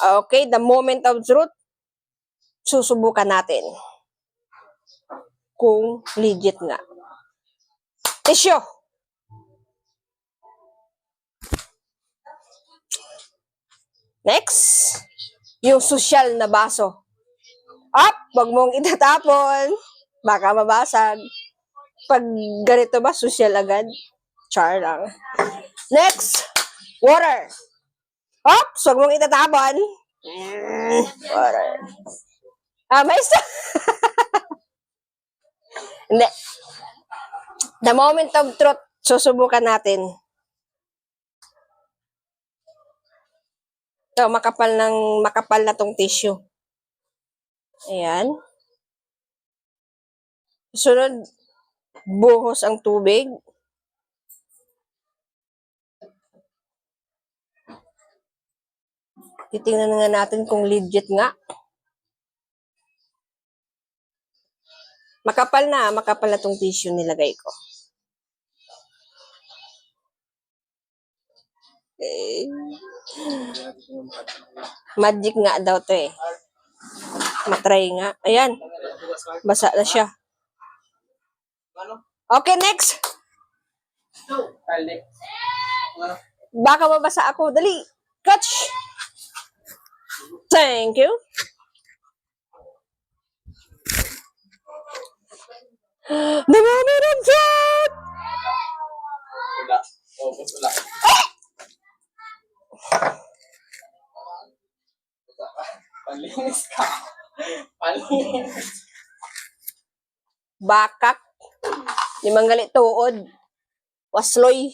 Okay, the moment of truth. Susubukan natin kung legit nga. Tissue. Next, yung social na baso. Up, wag mong itatapon. Baka mabasag. Pag ganito ba, social agad? Char lang. Next, water. Up, wag mong itatapon. Water. May isa. Hindi. The moment of truth, susubukan natin. Ito, makapal na tong tissue. Ayan. Sunod, buhos ang tubig. Titingnan nga natin kung legit nga. Makapal na tong tissue nilagay ko. Okay. Magic nga daw to eh. Matry nga. Ayan. Basa na siya. Okay, next. Baka mabasa ako. Dali. Catch. Thank you. The moment of truth. Palinis ka. Palinis. Bakak. Limang galit tuod. Wasloy.